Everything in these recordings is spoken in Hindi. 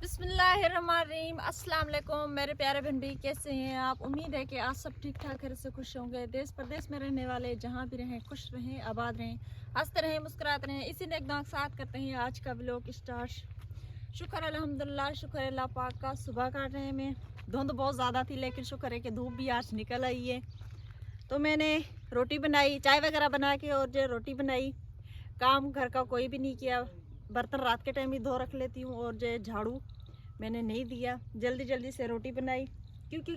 बिस्मिल्लाहिर्रहमानिर्रहीम। अस्सलाम वालेकुम मेरे प्यारे बहन भाई, कैसे हैं आप? उम्मीद है कि आप सब ठीक ठाक घर से खुश होंगे। देश प्रदेश में रहने वाले जहाँ भी रहें खुश रहें, आबाद रहें, हंसते रहें, मुस्कुराते रहें। इसी ने एकदम साथ करते हैं आज का व्लॉग स्टार्ट। शुक्र अल्हम्दुलिल्लाह, शुक्र अल्लाह पाक का। सुबह का टाइम है, धुंध बहुत ज़्यादा थी लेकिन शुक्र है कि धूप भी आज निकल आई है। तो मैंने रोटी बनाई, चाय वगैरह बना के और जो रोटी बनाई। काम घर का कोई भी नहीं किया, बर्तन रात के टाइम ही धो रख लेती हूँ और जो झाड़ू मैंने नहीं दिया। जल्दी जल्दी से रोटी बनाई क्योंकि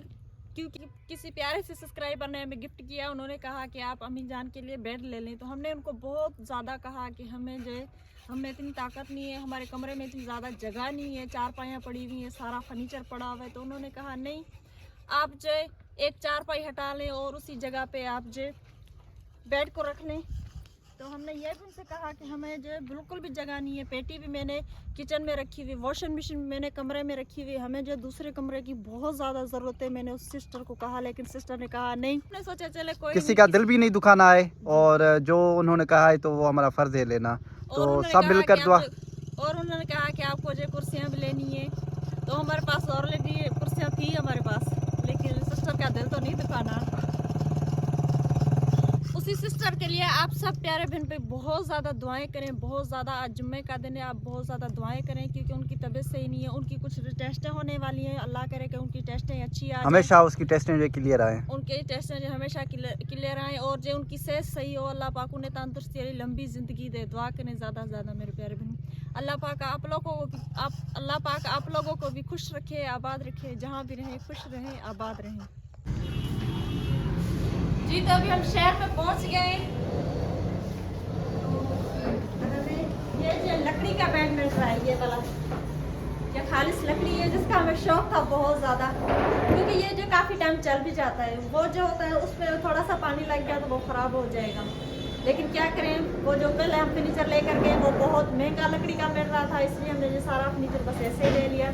किसी प्यारे से सब्सक्राइबर ने हमें गिफ्ट किया। उन्होंने कहा कि आप अम्मी जान के लिए बेड ले लें, तो हमने उनको बहुत ज़्यादा कहा कि हमें जो हमें इतनी ताकत नहीं है, हमारे कमरे में इतनी ज़्यादा जगह नहीं है, चारपाइयाँ पड़ी हुई हैं, सारा फर्नीचर पड़ा हुआ है। तो उन्होंने कहा नहीं, आप जो एक चारपाई हटा लें और उसी जगह पे आप जो बेड को रख लें। तो हमने ये भी उनसे कहा कि हमें जो बिल्कुल भी जगह नहीं है। पेटी भी मैंने किचन में रखी हुई, वॉशिंग मशीन मैंने कमरे में रखी हुई, हमें जो दूसरे कमरे की बहुत ज़्यादा ज़रूरत है। मैंने उस सिस्टर को कहा लेकिन सिस्टर ने कहा नहीं। हमने सोचा चले कोई किसी का दिल भी नहीं दुखाना है और जो उन्होंने कहा है तो वो हमारा फर्ज है लेना। तो सब मिलकर दुआ। और उन्होंने कहा कि आपको जो कुर्सियाँ भी लेनी है, तो हमारे पास ऑलरेडी कुर्सियाँ थी हमारे पास, लेकिन सिस्टर का दिल तो नहीं दुखाना। उसी सिस्टर के लिए आप सब प्यारे बहन पे बहुत ज़्यादा दुआएं करें, बहुत ज़्यादा। आज जुम्मे का दिन है, आप बहुत ज़्यादा दुआएं करें क्योंकि उनकी तबीयत सही नहीं है। उनकी कुछ टेस्टें होने वाली हैं, अल्लाह करे कि उनकी टेस्टें अच्छी आ जाए, हमेशा उसकी टेस्टें जो क्लियर आए, उनके टेस्टें जो हमेशा क्लियर आएँ और जो उनकी सेहत सही हो। अल्लाह पाक उन्हें तंदुरुस्ती वाली लंबी ज़िंदगी दे। दुआ करें ज़्यादा से ज़्यादा मेरे प्यारे बहन। अल्लाह पाक आप लोगों को भी खुश रखे, आबाद रखे, जहाँ भी रहें खुश रहें, आबाद रहें। जी तो अभी हम शहर में पहुँच गए। ये जो लकड़ी का बेड मिल रहा है, ये वाला ये खालिश लकड़ी है जिसका हमें शौक था बहुत ज़्यादा, क्योंकि ये जो काफ़ी टाइम चल भी जाता है। वो जो होता है उसमें थोड़ा सा पानी लग गया तो वो ख़राब हो जाएगा, लेकिन क्या करें, वो जो पहले हम फर्नीचर लेकर गए वो बहुत महंगा लकड़ी का मिल रहा था, इसलिए हमने ये सारा फर्नीचर बस ऐसे ले लिया।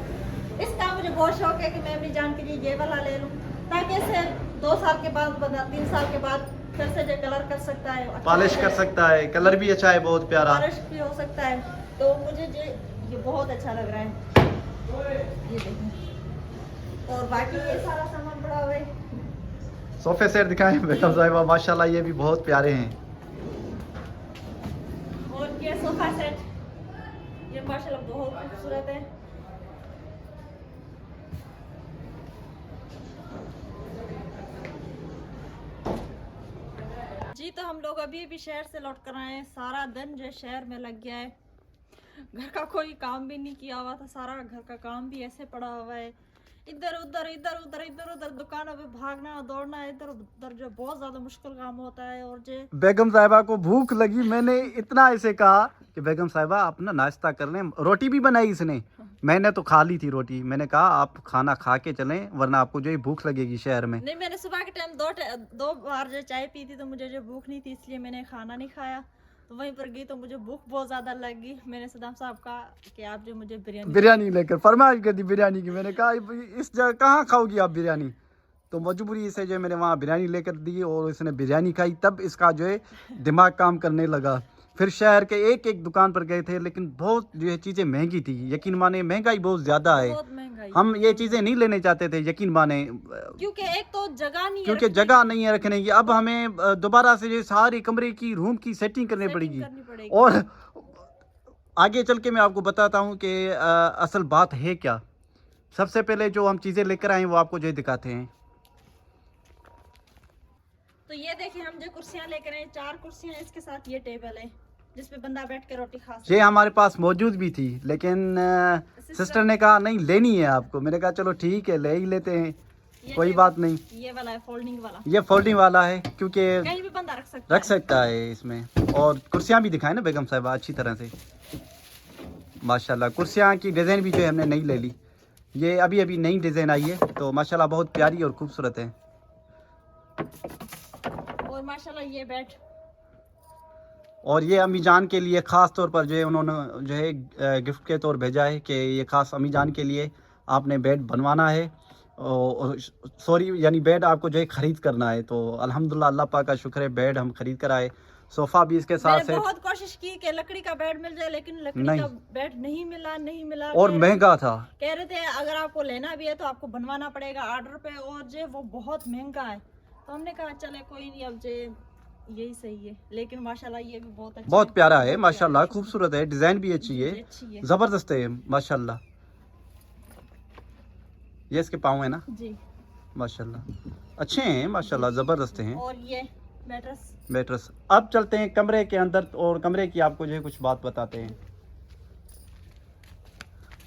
इसका मुझे बहुत शौक है कि मैं अपनी जान के लिए ये वाला ले लूँ, ताकि इसे 2 साल के बाद बना 3 साल के बाद फिर से जो कलर कर सकता है, पॉलिश कर सकता है, कलर भी अच्छा है, बहुत प्यारा पॉलिश भी हो सकता है। तो मुझे ये बहुत अच्छा लग रहा है, ये देखिए। और बाकी ये सारा सामान बड़ा हुआ है। सोफे सेट दिखाएं बेगम साहिबा, माशाल्लाह ये भी बहुत प्यारे हैं। और ये सोफा सेट, ये माशाल्लाह बहुत खूबसूरत है। जी तो हम लोग अभी भी शहर से लौट कर आए हैं। सारा दिन जो शहर में लग गया है, घर का कोई काम भी नहीं किया हुआ था, सारा घर का काम भी ऐसे पड़ा हुआ है। इधर उधर दुकानों पे भागना दौड़ना, इधर उधर जो बहुत ज्यादा मुश्किल काम होता है। और जो बेगम साहिबा को भूख लगी, मैंने इतना ऐसे कहा कि बेगम साहिबा आप ना नाश्ता कर लें। रोटी भी बनाई इसने, मैंने तो खा ली थी रोटी। मैंने कहा आप खाना खा के चलें वरना आपको जो है भूख लगेगी शहर में। नहीं, मैंने सुबह के टाइम दो बार जो चाय पी थी तो मुझे जो भूख नहीं थी, इसलिए मैंने खाना नहीं खाया। तो वहीं पर गई तो मुझे भूख बहुत ज़्यादा लग गई। मैंने सदाम साहब कहा कि आप जो मुझे बिरयानी लेकर फरमाइश कर दी बिरयानी की। मैंने कहा इस जगह कहाँ खाओगी आप बिरयानी? तो मजबूरी से जो है मैंने वहाँ बिरयानी लेकर दी और इसने बिरयानी खाई, तब इसका जो है दिमाग काम करने लगा। फिर शहर के एक एक दुकान पर गए थे, लेकिन बहुत जो है चीज़ें महंगी थी, यकीन माने महंगाई बहुत ज़्यादा है। हम ये चीज़ें नहीं लेने चाहते थे, यकीन माने, क्योंकि एक तो जगह नहीं है, क्योंकि जगह नहीं है रखने की। अब हमें दोबारा से जो सारी कमरे की रूम की सेटिंग करनी पड़ेगी। और आगे चल के मैं आपको बताता हूँ कि असल बात है क्या। सबसे पहले जो हम चीज़ें लेकर आए वो आपको जो दिखाते हैं। तो ये देखिए, हम जो कुर्सियाँ लेकर आए, 4 कुर्सियाँ, इसके साथ ये टेबल है जिसपे बंदा बैठ के रोटी खा सकता है। ये हमारे पास मौजूद भी थी, लेकिन सिस्टर ने कहा नहीं लेनी है आपको। मैंने कहा चलो ठीक है ले ही लेते हैं, कोई बात नहीं। ये वाला है फोल्डिंग वाला, ये फोल्डिंग वाला है क्योंकि कहीं भी बंदा रख सकता है इसमें। और कुर्सियाँ भी दिखाएं ना बेगम साहिबा अच्छी तरह से, माशाल्लाह। कुर्सियाँ की डिज़ाइन भी जो है हमने नई ले ली, ये अभी अभी नई डिज़ाइन आई है, तो माशाल्लाह बहुत प्यारी और खूबसूरत है। और माशाल्लाह ये बेड, और ये अम्मी जान के लिए ख़ास तौर पर जो है उन्होंने जो है गिफ्ट के तौर भेजा है कि ये ख़ास अम्मी जान के लिए आपने बेड बनवाना है, और सॉरी यानी बेड आपको जो है ख़रीद करना है। तो अल्हम्दुलिल्लाह अल्लाह पाक का शुक्र है, बेड हम ख़रीद कर आए। सोफा भी इसके साथ मैंने सेट। बहुत कोशिश की कि लकड़ी का बेड मिल जाए, लेकिन लकड़ी नहीं। का बेड नहीं मिला और महंगा था। कह रहे थे अगर आपको लेना भी है तो आपको बनवाना पड़ेगा ऑर्डर पे, और जो वो बहुत महंगा है। तो हमने कहा चले कोई नहीं, अब जो यही सही है। लेकिन माशाल्लाह ये भी बहुत अच्छा बहुत प्यारा है बहुत माशाल्लाह, प्यारा खूबसूरत है, डिजाइन भी अच्छी है, अच्छी है जबरदस्त है माशाल्लाह। ये इसके पाँव है ना जी, माशाल्लाह, अच्छे हैं माशाल्लाह, जबरदस्त हैं और ये मैट्रेस। मैट्रेस। अब चलते हैं कमरे के अंदर और कमरे की आपको जो है कुछ बात बताते हैं।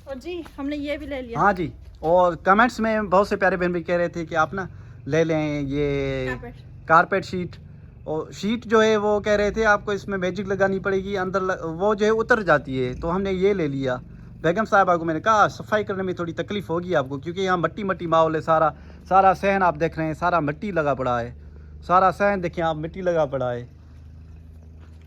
और जी हमने ये भी ले लिया। हाँ जी, और कमेंट्स में बहुत से प्यारे बहन भी कह रहे थे कि आप ना ले लें ये कारपेट शीट। और शीट जो है वो कह रहे थे आपको इसमें मैजिक लगानी पड़ेगी, अंदर वो जो है उतर जाती है, तो हमने ये ले लिया। बेगम साहिबा को मैंने कहा सफाई करने में थोड़ी तकलीफ होगी आपको, क्योंकि यहाँ मट्टी मट्टी माहौल है, सारा सहन आप देख रहे हैं, सारा मिट्टी लगा पड़ा है, सारा सहन देखिए आप, मिट्टी लगा पड़ा है।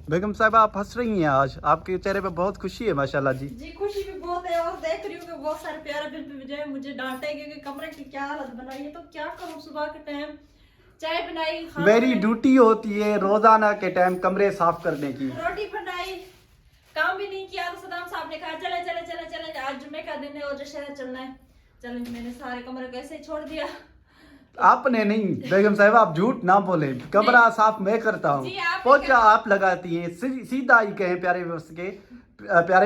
बेगम साहिबा आप हंस रही हैं आज, आपके चेहरे पे बहुत खुशी है माशाल्लाह जी। जी खुशी भी बहुत है, और देख रही हूँ कि बहुत सारे प्यारे बिल जो है मुझे डांटे कि कमरे की क्या हालत बनाई है। तो क्या करूँ, सुबह के टाइम चाय बनाई, मेरी ड्यूटी होती है रोजाना के टाइम कमरे साफ करने की, रोटी बनाई, काम भी नहीं किया। तो सदाम साहब ने कहा चले चले चले चले आज जुम्मे का दिन है और जो शहर चलना है। चले मैंने सारे कमरे को ऐसे ही छोड़ दिया। आपने नहीं बेगम साहब, आप झूठ ना बोले, कमरा साफ मैं करता हूँ, जी, आप पोछा आप लगाती हैं। सीधा ही कहें प्यारे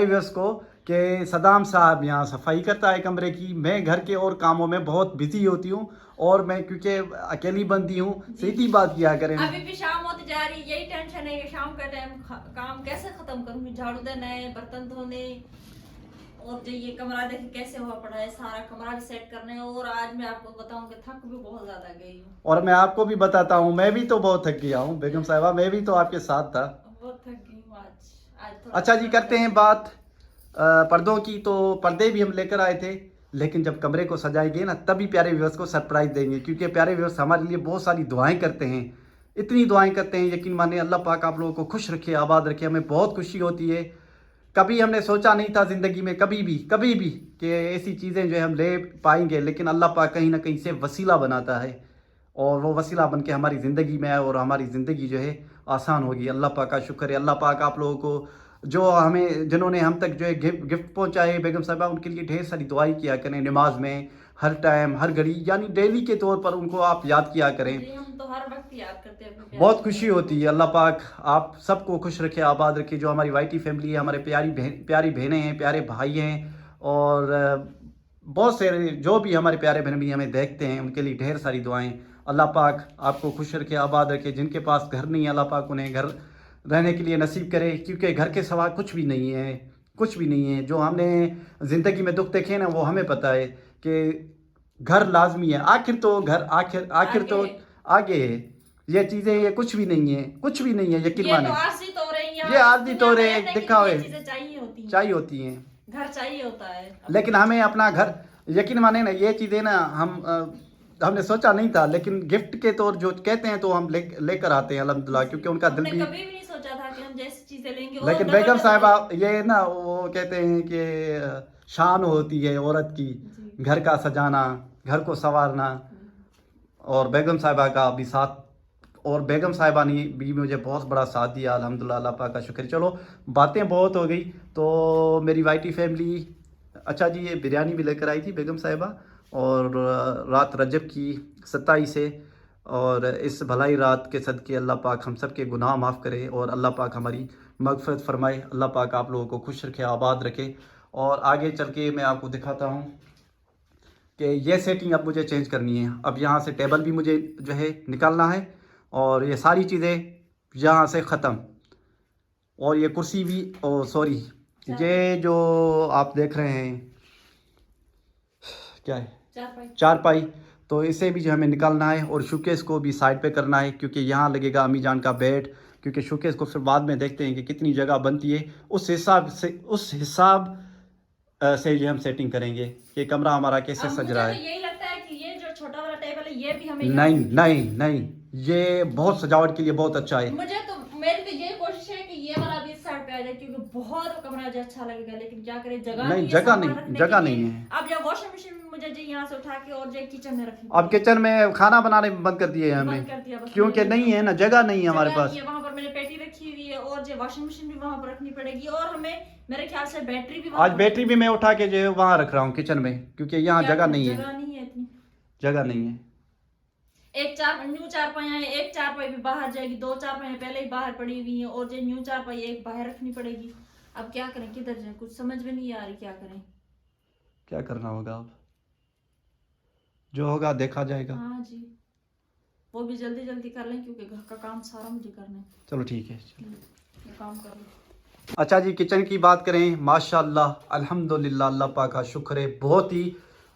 व्यूअर्स को कि सदाम साहब यहाँ सफाई करता है कमरे की, मैं घर के और कामों में बहुत बिजी होती हूँ, और मैं क्योंकि अकेली बंदी हूँ, सीधी बात किया करें। अभी भी शाम होती जा रही, यही टेंशन है कि शाम का टाइम काम कैसे खत्म करूंगी, झाड़ू देना है, बर्तन धोने, और जो ये कमरा देखिए कैसे हुआ पड़ा है, सारा कमरा भी सेट करना है। और आज मैं आपको बताऊं कि थक भी बहुत ज्यादा गई हूँ। और मैं आपको भी बताता हूँ, मैं भी तो बहुत थक गया हूँ बेगम साहिबा, मैं भी तो आपके साथ था। बहुत थक गई हूँ आज थोड़ा। अच्छा जी, करते हैं बात पर्दों की। तो पर्दे भी हम लेकर आए थे, लेकिन जब कमरे को सजाएंगे ना तभी प्यारे व्यूअर्स को सरप्राइज देंगे, क्योंकि प्यारे व्यूअर्स हमारे लिए बहुत सारी दुआएं करते हैं, इतनी दुआएं करते हैं, यकीन माने अल्लाह पाक आप लोगों को खुश रखे, आबाद रखे, हमें बहुत खुशी होती है। कभी हमने सोचा नहीं था ज़िंदगी में कभी भी कि ऐसी चीज़ें जो है हम ले पाएंगे, लेकिन अल्लाह पाक कहीं ना कहीं से वसीला बनाता है, और वो वसीला बन के हमारी ज़िंदगी में आए और हमारी ज़िंदगी जो है आसान होगी। अल्लाह पाक का शुक्र है। अल्लाह पाक आप लोगों को जो हमें जिन्होंने हम तक जो है गिफ्ट पहुंचाए बेगम साहिबा, उनके लिए ढेर सारी दुआई किया करें, नमाज में हर टाइम हर घड़ी, यानी डेली के तौर पर उनको आप याद किया करें। हम तो हर वक्त याद करते हैं। बहुत खुशी होती है। अल्लाह पाक आप सबको खुश रखे, आबाद रखे। जो हमारी वाईटी फैमिली है, हमारे प्यारी बहनें हैं, प्यारे भाई हैं, और बहुत से जो भी हमारे प्यारे बहन भी हमें देखते हैं, उनके लिए ढेर सारी दुआएं। अल्लाह पाक आपको खुश रखे, आबाद रखे। जिनके पास घर नहीं है, अल्लाह पाक उन्हें घर रहने के लिए नसीब करे, क्योंकि घर के सिवा कुछ भी नहीं है, कुछ भी नहीं है। जो हमने ज़िंदगी में दुख देखे ना, वो हमें पता है कि घर लाजमी है, आखिर तो घर आखिर तो आगे है। ये चीज़ें ये कुछ भी नहीं है, कुछ भी नहीं है, यकीन माने। ये आरजी तौर है, दिखावे चाहिए होती हैं, घर चाहिए होता है, लेकिन हमें अपना घर, यकीन माने ना, ये चीज़ें ना हमने सोचा नहीं था, लेकिन गिफ्ट के तौर जो कहते हैं तो हम लेकर आते हैं अल्हम्दुलिल्लाह, क्योंकि उनका दिल भी कभी भी नहीं सोचा था कि हम जैसी चीजें लेंगे। लेकिन बेगम साहिबा ये ना वो कहते हैं कि शान होती है औरत की, घर का सजाना, घर को संवारना, और बेगम साहिबा का भी साथ, और बेगम साहिबा ने भी मुझे बहुत बड़ा साथ दिया अल्हम्दुलिल्लाह, अल्लाह पाक का शुक्र। चलो बातें बहुत हो गई। तो मेरी वाईटी फैमिली, अच्छा जी, ये बिरयानी भी लेकर आई थी बेगम साहिबा, और रात रजब की 27 है, और इस भलाई रात के सदके अल्लाह पाक हम सब के गुनाह माफ़ करे, और अल्लाह पाक हमारी मगफरत फरमाए। अल्लाह पाक आप लोगों को खुश रखे, आबाद रखे। और आगे चल के मैं आपको दिखाता हूँ कि ये सेटिंग अब मुझे चेंज करनी है। अब यहाँ से टेबल भी मुझे जो है निकालना है, और ये सारी चीज़ें यहाँ से ख़त्म, और ये कुर्सी भी, सॉरी, ये जो आप देख रहे हैं क्या है, चारपाई, तो इसे भी जो हमें निकालना है, और शोकेस को भी साइड पे करना है, क्योंकि यहाँ लगेगा अम्मी जान का बेड, क्योंकि शोकेस को फिर बाद में देखते हैं कि कितनी जगह बनती है, उस हिसाब से जो हम सेटिंग करेंगे कि कमरा हमारा कैसे सज रहा है। यही लगता है कि ये जो छोटा वाला टेबल है ये भी हमें नहीं, ये बहुत सजावट के लिए बहुत अच्छा है। मेरी तो ये कोशिश है कि ये वाला भी इस साइड पे आ जाए, क्योंकि बहुत कमरा जो अच्छा लगेगा, लेकिन क्या करें, जगह नहीं है। अब जब वॉशिंग मशीन मुझे जी यहाँ से उठा के और जो किचन में रखी, अब किचन में खाना बनाने बंद कर दिए हमने, क्योंकि नहीं है ना, जगह नहीं है हमारे पास। वहाँ पर मैंने पेटी रखी है, और जो वॉशिंग मशीन भी वहां पर रखनी पड़ेगी, और हमें मेरे ख्याल से बैटरी भी आज बैटरी भी मैं उठा के जो है वहाँ रख रहा हूँ किचन में, क्योंकि यहाँ जगह नहीं है, जगह नहीं है इतनी। जगह नहीं है। एक न्यू चारपाई है, एक चारपाई भी बाहर जाएगी, 2 चारपाई पहले ही बाहर पड़ी हुई हैं, और जो न्यू चारपाई एक बाहर रखनी पड़ेगी। अब क्या करें, किधर जाए, कुछ समझ में नहीं आ रही क्या करें। क्या करना होगा अब, जो होगा देखा जाएगा। हाँ जी, वो भी जल्दी जल्दी कर लें क्योंकि घर का काम सारा मुझे करना है। चलो ठीक है, ये काम कर लो। अच्छा जी, किचन की बात करें, माशाल्लाह अल्हम्दुलिल्लाह, अल्लाह पाक का शुक्र है, बहुत ही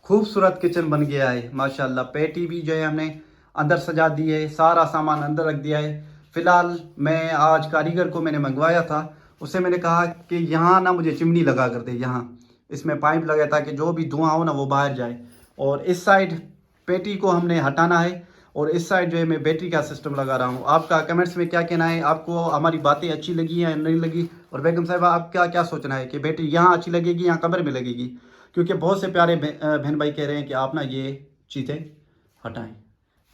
खूबसूरत किचन बन गया है माशाल्लाह। पेटी भी जो है हमने अंदर सजा दी है, सारा सामान अंदर रख दिया है। फ़िलहाल मैं आज कारीगर को मैंने मंगवाया था, उससे मैंने कहा कि यहाँ ना मुझे चिमनी लगा कर दे, यहाँ इसमें पाइप लगा ताकि जो भी धुआं हो ना वो बाहर जाए। और इस साइड पेटी को हमने हटाना है, और इस साइड जो है मैं बैटरी का सिस्टम लगा रहा हूँ। आपका कमेंट्स में क्या कहना है, आपको हमारी बातें अच्छी लगी या नहीं लगी? और बेगम साहिबा आपका क्या सोचना है कि बैटरी यहाँ अच्छी लगेगी या कमरे में लगेगी? क्योंकि बहुत से प्यारे बहन भाई कह रहे हैं कि आप ना ये चीज़ें हटाएं।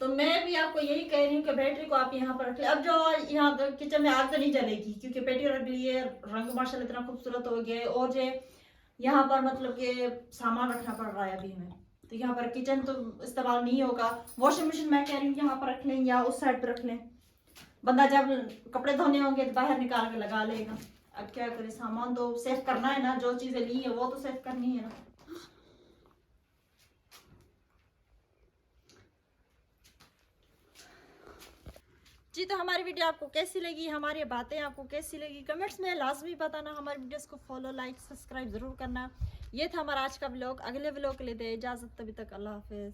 तो मैं भी आपको यही कह रही हूँ कि बैटरी को आप यहाँ पर रख ले। अब जो यहाँ किचन में आग तो नहीं जलेगी क्योंकि बैटरी रख ली है, रंग माशाल्लाह इतना खूबसूरत हो गया है, और जो यहाँ पर मतलब कि सामान रखना पड़ रहा है अभी हमें, तो यहाँ पर किचन तो इस्तेमाल नहीं होगा। वॉशिंग मशीन मैं कह रही हूँ यहाँ पर रख लें या उस साइड पर रख लें, बंदा जब कपड़े धोने होंगे तो बाहर निकाल के लगा लेगा। अब क्या करे, सामान तो सेव करना है ना, जो चीजें ली है वो तो सेव करनी है ना। जी, तो हमारी वीडियो आपको कैसी लगी, हमारी बातें आपको कैसी लगी, कमेंट्स में लाजमी बताना। हमारी वीडियोस को फॉलो, लाइक, सब्सक्राइब जरूर करना। ये था हमारा आज का व्लॉग। अगले व्लॉग के लिए दे इजाजत, तभी तक अल्लाह हाफिज।